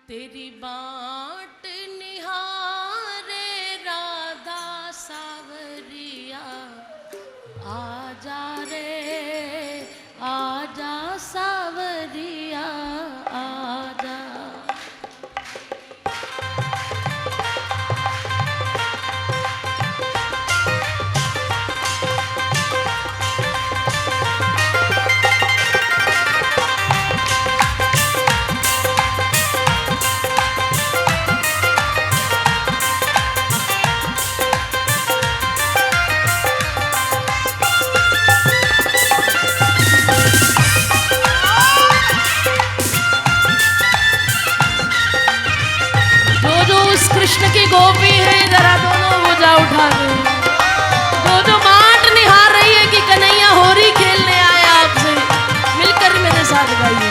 तेरी बाट निहारे राधा सावरिया, आजा रे आजा सावरिया आजा। कृष्ण की गोपी है, जरा दोनों भुजा उठा दो। जो बाट निहार रही है कि कन्हैया होरी खेलने आया आपसे, मिलकर मेरे साथ गाइए।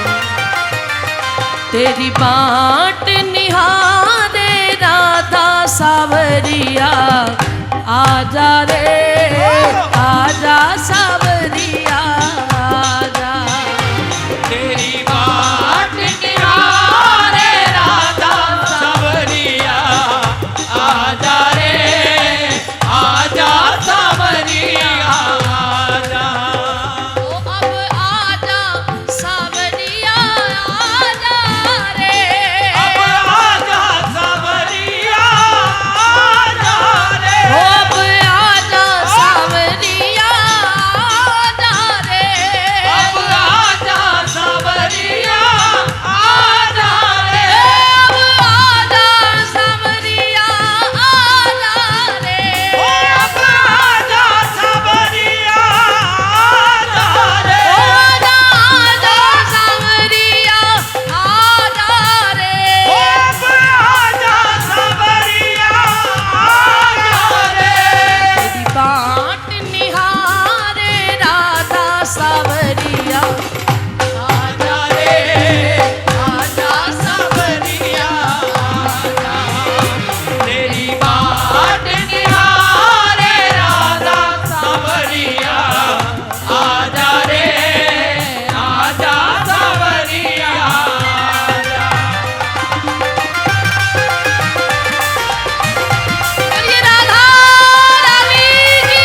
तेरी बाट निहारे राधा सावरिया, आजा रे आजा सावरिया आजा। तेरी बाट निहारे राधा सावरिया, आजा रे आजा सावरिया आजा। ओ अब आजा सावरिया आजा रे, अब आजा सावरिया आजा रे, ओ अब आजा सावरिया आजा रे, अब आजा सावरिया आजा रे, अब आजा सावरिया आजा रे, अब आजा सावरिया आजा रे, आजा सावरिया आजा रे। अब आजा सावरिया आजा रे। तेरी बाट निहारे राधा सावरिया, आजा रे आजा सावरिया आजा। तेरी बाट निहारे राधा सावरिया, आजा रे आजा सावरिया आजा। बोलिए राधा रानी की।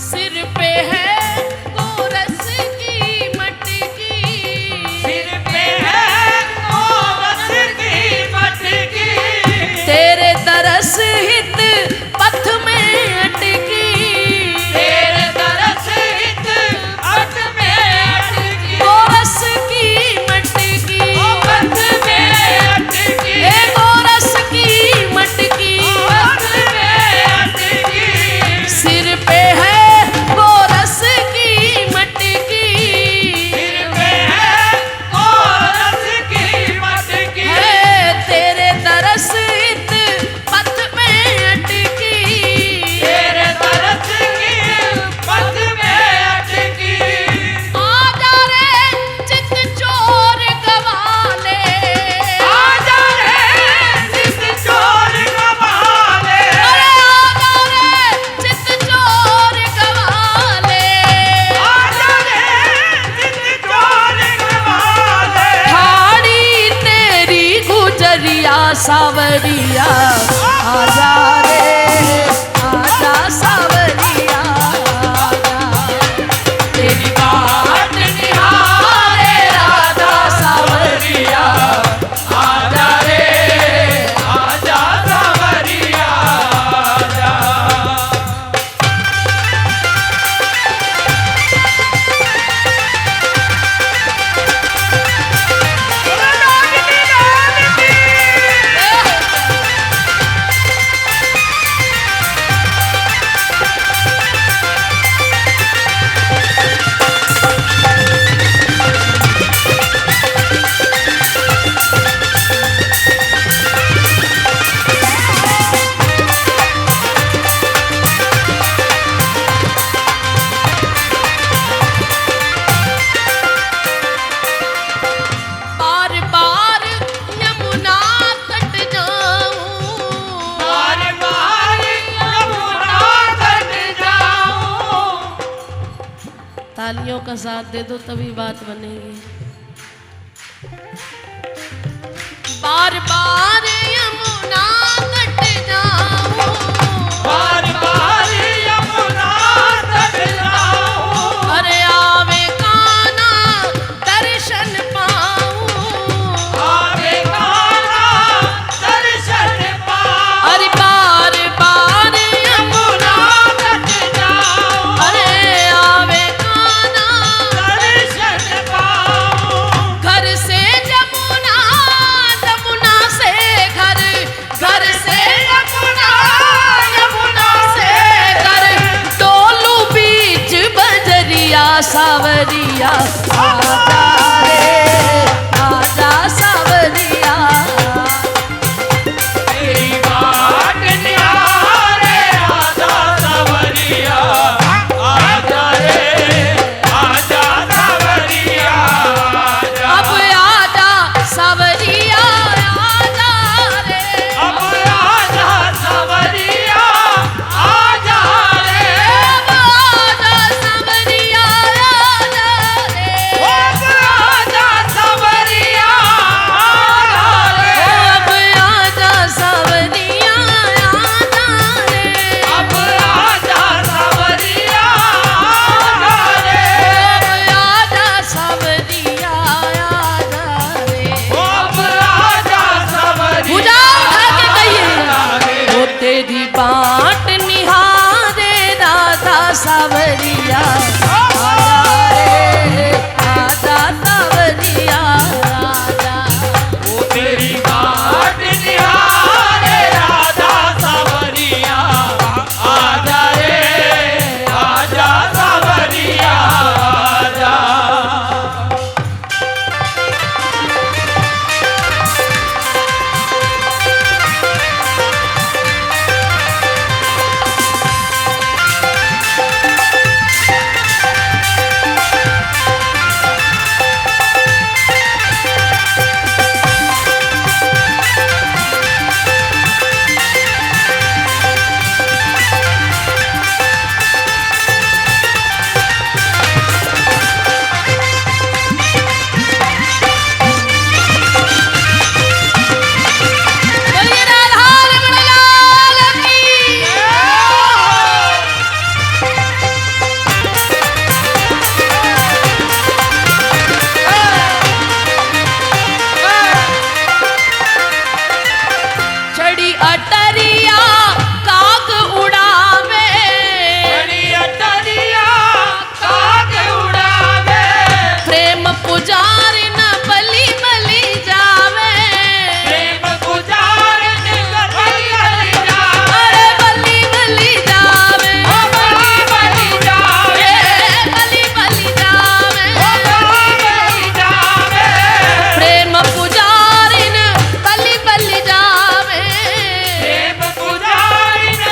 सिर पे है गोरस की मटकी, सिर पे है गोरस की मटकी, तेरे तरस हित पथ में अटकी, तेरे तरस हित पथ में अटकी, गोरस की मटकी, पथ में अटकी, ए गोरस की मटकी, पथ में अटकी। सिर पे है गोरस की मटकी, सिर पे है गोरस की मटकी, है तेरे तरस हित पथ में अटकी, तेरे तरस की पथ में अटकी। आजा रे चित चोर गवाले, आजा रे चित चोर गवाले, अरे आजा रे चित चोर गवाले, आजा रे चित चोर गवाले। ठाड़ी तेरी गुजरिया सावरिया, आजा रे आजा सावरिया आजा। तेरी बाट निहारे राधा सावरिया, आजा रे आजा सावरिया आजा। तालियों का साथ दे दो तभी बात बनेगी। बार बार यमुना तट जाऊं, बार बार यमुना तट जाऊं, अरे आवे कान्हा दर्शन पाऊं, आवे कान्हा दर्शन पाऊं, अरे बार बार यमुना तट जाऊं, अरे आवे कान्हा दर्शन पाऊं, घर से जमुना, जमुना से घर, घर से यमुना यमुना से घर, डोलू बीच बजरिया सावरिया आजा रे आजा सावरिया, तेरी बाट निहारे आजा सावरिया, आजा रे आजा सावरिया, आजा अब आजा सावरिया आजा रे, अब आजा सावरिया, आजा रे अब आजा सावरिया आजा रे, अब आजा सावरिया, आजा रे अब आजा सावरिया आजा रे, अब आजा सावरिया, आजा रे अब आजा सावरिया आजा रे। अब आजा सावरिया, भुजा उठा के कहिए वो तेरी बाट निहारे राधा सावरिया आजा रे आजा सावरिया आजा, वो तेरी बाट निहारे राधा सावरिया, आजा रे आजा सावरिया, आजा बोलिए राधा रमण लाल की। चढ़ी अटरिया काग उड़ावे, बड़ी अटरिया काग उड़ावे, प्रेम पुजारी न बलि बलि जावे, प्रेम पुजारन बलि बलि जावे, अरे बलि बलि जावे, ओ बलि बलि जावे, बलि बलि जावे, ओ बलि बलि जावे, प्रेम पुजारी न बलि बलि जावे, प्रेम पुजारन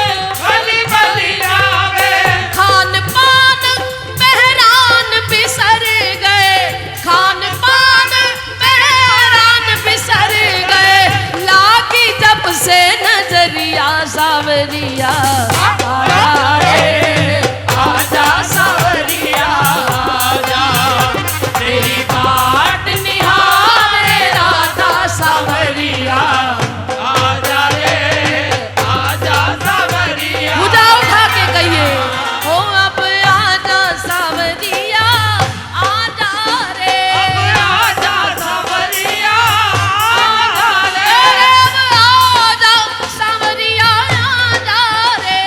बलि बलि जावे, खान पान मेहरान बिसर गए, खान पान मेहरान बिसर गए, लागी जब से नजरिया सावरिया आजा रे आजा सावरिया, आजा तेरी बाट निहारे राधा सावरिया, आजा रे आजा सावरिया, भुजा उठा के कहिए हो अब आजा सावरिया आजा रे, अब आजा सावरिया, आजा रे अरे अब आजा सावरिया आजा रे,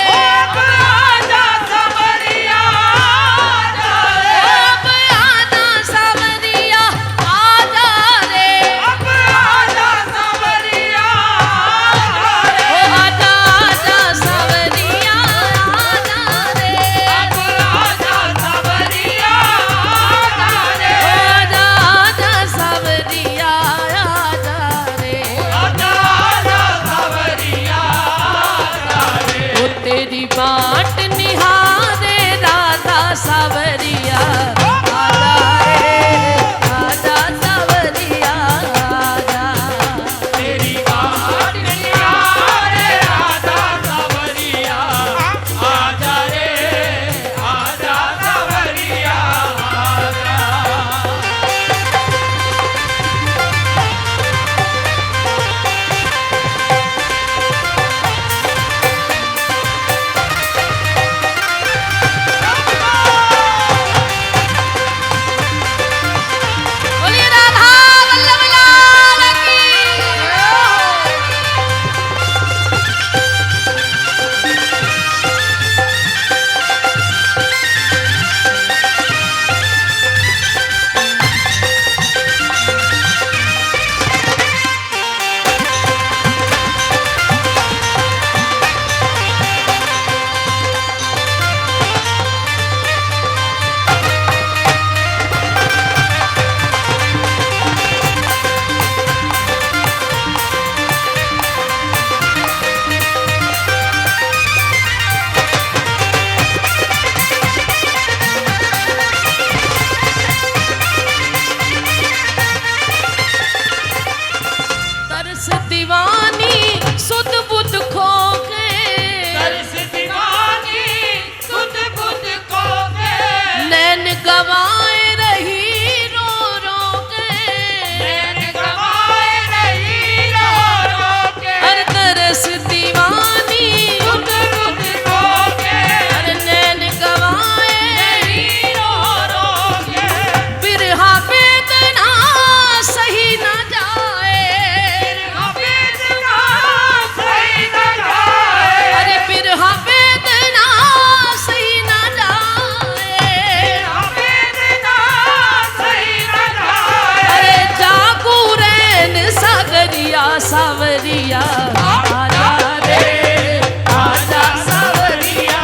सावरिया आजा रे, आजा सावरिया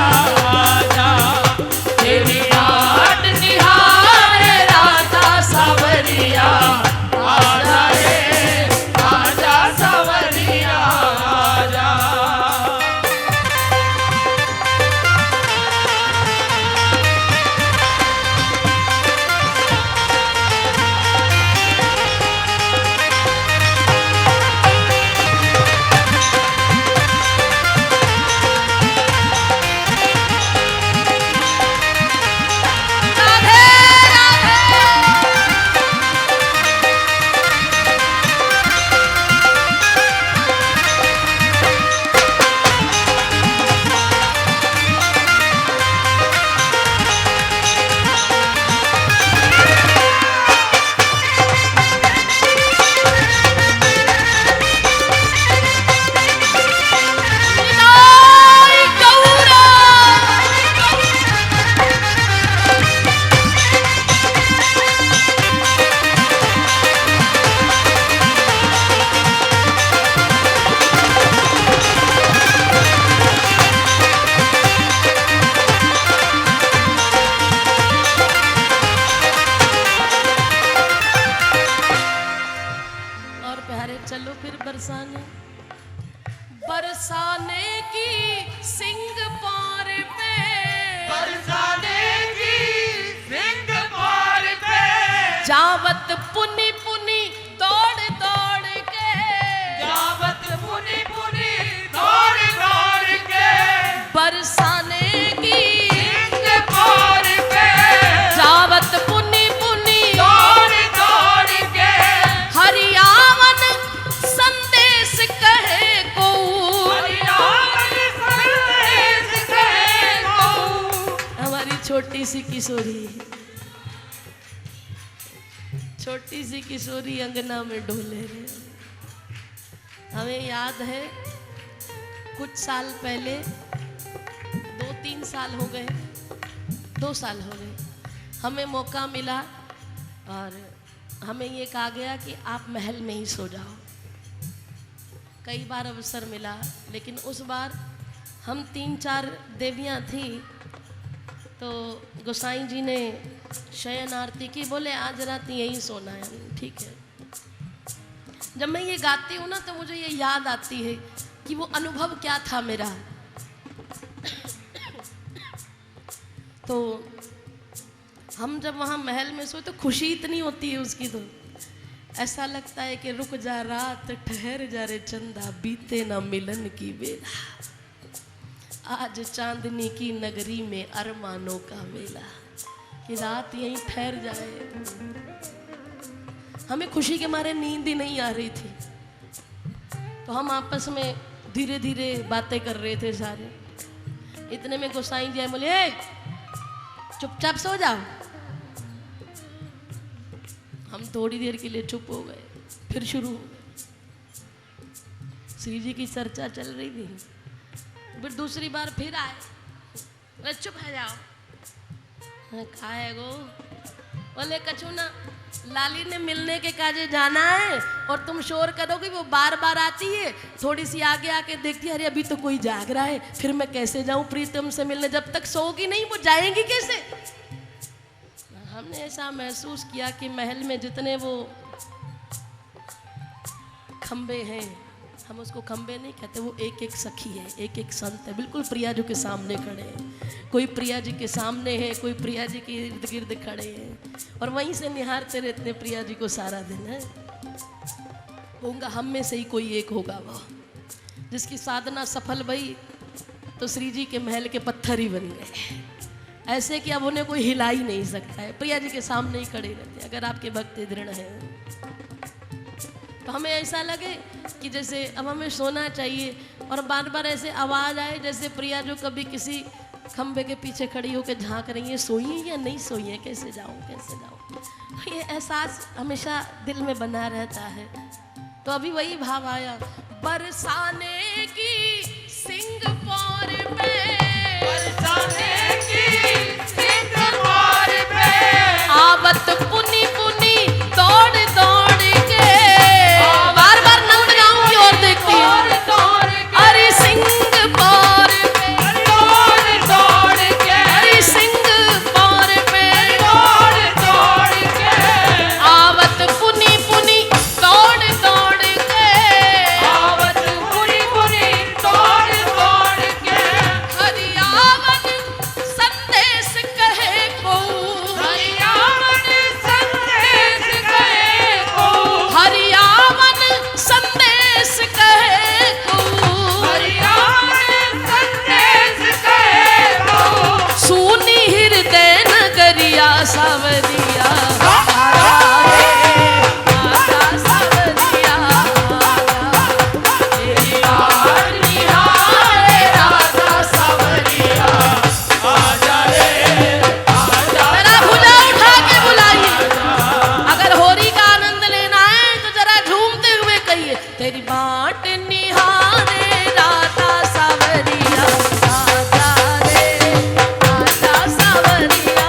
आजा, तेरी बाट निहारे राधा सावरिया आजा रे, आजा सावरिया आजा। राधे राधे। निताई गौरा। और प्यारे चलो फिर बरसाने, बरसाने की सिंग पार पे, बरसाने की सिंग पार पे, जावत पुनी पुनी दौड़ दौड़ के, जावत पुनी पुनी दौड़ दौड़ के, बरसाने की सिंग पार पे, जावत पुनी पुनी दौड़ दौड़ के, हरियावन संदेश कहे को, हरियावन संदेश कहे को। हमारी छोटी सी किशोरी, छोटी सी किशोरी अंगना में डोले रहे। हमें याद है कुछ साल पहले, 2-3 साल हो गए, 2 साल हो गए, हमें मौका मिला और हमें ये कहा गया कि आप महल में ही सो जाओ। कई बार अवसर मिला, लेकिन उस बार हम 3-4 देवियाँ थी, तो गोसाई जी ने शयन आरती की, बोले आज रात यहीं सोना है। ठीक है। जब मैं ये गाती हूँ ना तो मुझे ये याद आती है कि वो अनुभव क्या था मेरा। तो हम जब वहाँ महल में सोए तो खुशी इतनी होती है उसकी, तो ऐसा लगता है कि रुक जा रात, ठहर जा रे चंदा, बीते ना मिलन की बेला, आज चांदनी की नगरी में अरमानों का मेला, कि रात यहीं ठहर जाए। हमें खुशी के मारे नींद ही नहीं आ रही थी, तो हम आपस में धीरे धीरे बातें कर रहे थे सारे। इतने में गोसाई जी आए, बोले ए, चुपचाप सो जाओ। हम थोड़ी देर के लिए चुप हो गए, फिर शुरू हो गए। श्री जी की चर्चा चल रही थी, फिर दूसरी बार फिर आए, बोले चुप है जाओ। कहा है गो? बोले कछु ना, लाली ने मिलने के काजे जाना है और तुम शोर करोगे, वो बार बार आती है, थोड़ी सी आगे आके देखती है, अरे अभी तो कोई जाग रहा है, फिर मैं कैसे जाऊं प्रीतम से मिलने, जब तक सोगी नहीं वो जाएंगी कैसे। हमने ऐसा महसूस किया कि महल में जितने वो खंबे हैं, हम उसको खंबे नहीं कहते, वो एक एक सखी है, एक एक संत है, बिल्कुल प्रिया जी के सामने खड़े हैं। कोई प्रिया जी के सामने है, कोई प्रिया जी के इर्द गिर्द खड़े हैं, और वहीं से निहारते रहते प्रिया जी को सारा दिन है। होगा हम में से ही कोई एक होगा वो, जिसकी साधना सफल भई तो श्री जी के महल के पत्थर ही बन गए, ऐसे कि अब उन्हें कोई हिला ही नहीं सकता है, प्रिया जी के सामने ही खड़े रहते। अगर आपके भक्त दृढ़ हैं तो हमें ऐसा लगे कि जैसे अब हमें सोना चाहिए, और बार बार ऐसे आवाज़ आए जैसे प्रिया जो कभी किसी खंबे के पीछे खड़ी होकर झांक रही है, सोई है या नहीं सोई है, कैसे जाऊँ कैसे जाऊँ। ये एहसास हमेशा दिल में बना रहता है। तो अभी वही भाव आया, बरसाने की सिंग पौर पे, बरसाने की सिंग पौर पे, आवत पुनी पुनी दौड़ दौड़ के, बार बार नंद गांव की ओर देखती है। सावरिया आजा रे, आजा सावरिया आजा, तेरी बाट निहारे राधा सावरिया आजा रे आजा जरा भुजा उठा के बुलाइए। अगर होरी का आनंद लेना है तो जरा झूमते हुए कहिए, तेरी बाट निहारे राधा सावरिया आजा रे, आजा सावरिया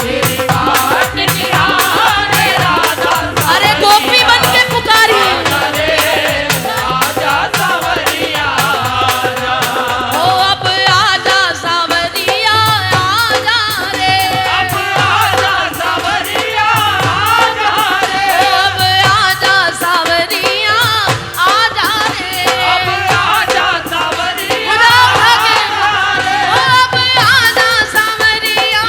तेरी बाट निहारे राधा अरे गोपी बन के पुकारिए, आजा सावरिया आजा ओ अब आजा सावरिया आजा रे, अब आजा सावरिया आजा रे अब आजा सावरिया आजा रे, अब आजा सावरिया खुदा भागे, ओ अब आजा सावरिया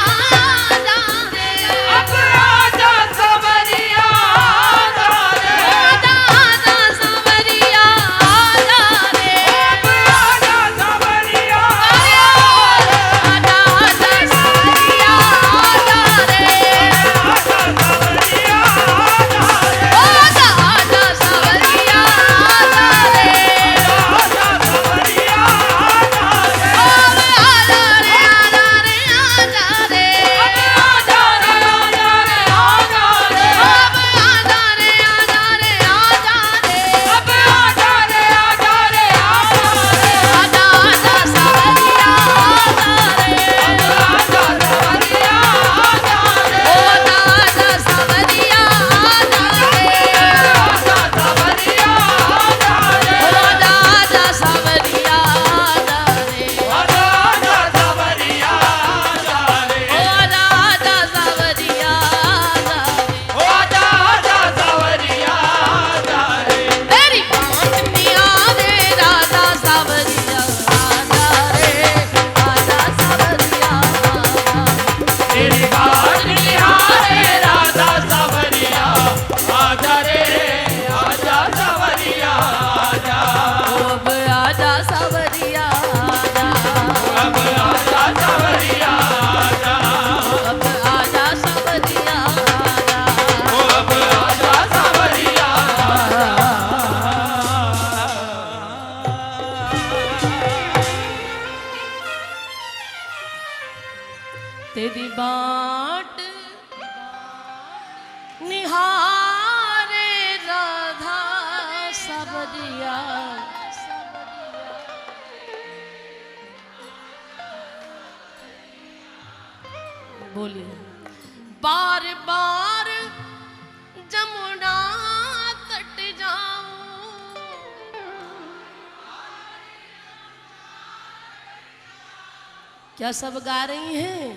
आजा रे, अब आजा सावरिया आजा रे आजा आजा सावरिया आजा रे, अब आजा सावरिया आजा आजा सावरिया आजा रे, आजा सावरिया आजा रे आजा आजा सावरिया आजा रे, आजा सावरिया आजा रे अब आजा रे आजा रे आजा रे, आजा रे आजा रे आजा रे अब आजा रे आजा रे आजा रे, अब आजा रे आजा रे आजा रे आजा आजा सावरिया आजा रे, आजा सावरिया आजा रे ओ आजा आजा सावरिया आजा रे, आजा सावरिया आजा रे ओ आजा आजा सावरिया आजा रे, आजा आजा सावरिया आजा रे ओ आजा आजा सावरिया आजा रे, आजा आजा सावरिया आजा रे तेरी बाट निहारे राधा सावरिया आजा रे, आजा सावरिया आजा, तेरी बाट निहारे राधा सावरिया आजा रे आजा सावरिया आजा ओ अब आजा सावरिया आजा, अब आजा सावरिया आजा अब आजा सावरिया आजा, अब आजा सावरिया तेरी बाट निहारे राधा सावरिया बोलिए, बार बार जमुना तट जाऊं, क्या सब गा रही हैं?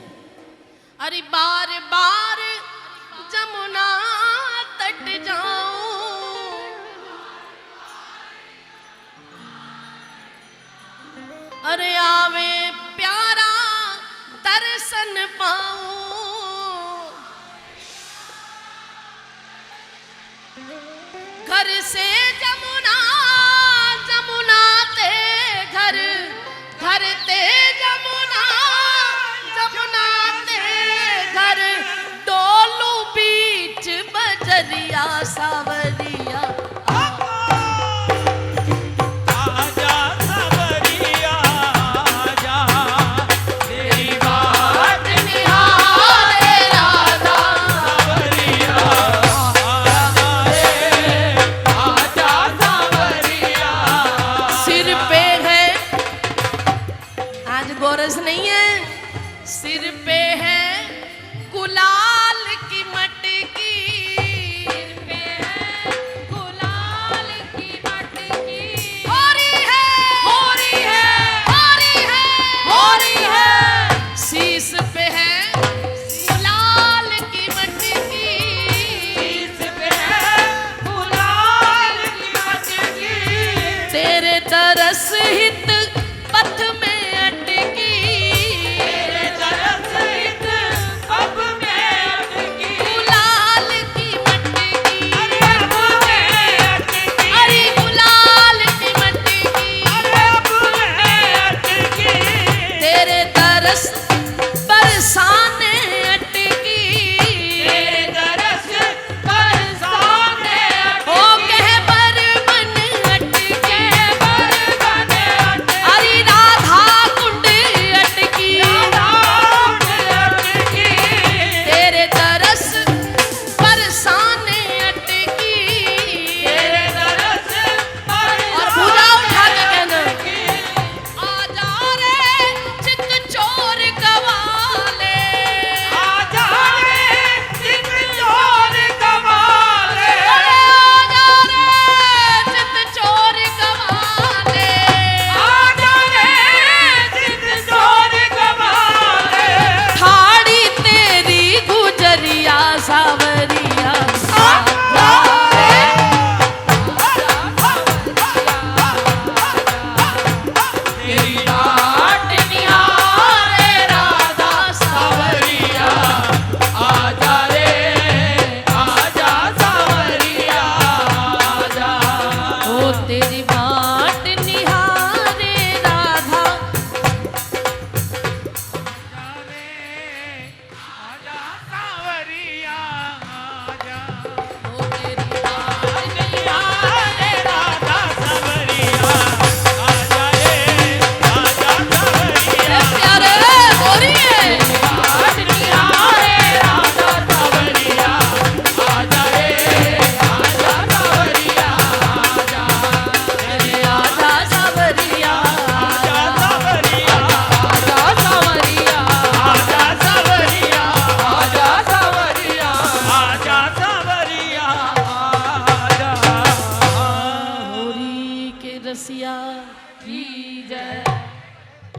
अरे बार बार जमुना तट जाऊं, अरे आवे प्यारा दर्शन पाऊं, घर से जमुना जमुना ते घर, घर ते जमुना जमुना ते घर, डोलू बीच बजरिया सावरिया आजा सावरिया आजा तेरी बाट निहारे राधा सावरिया आजा रे आजा सावरिया सिर पे है, आज गोरस नहीं है, सिर पे है गुलाब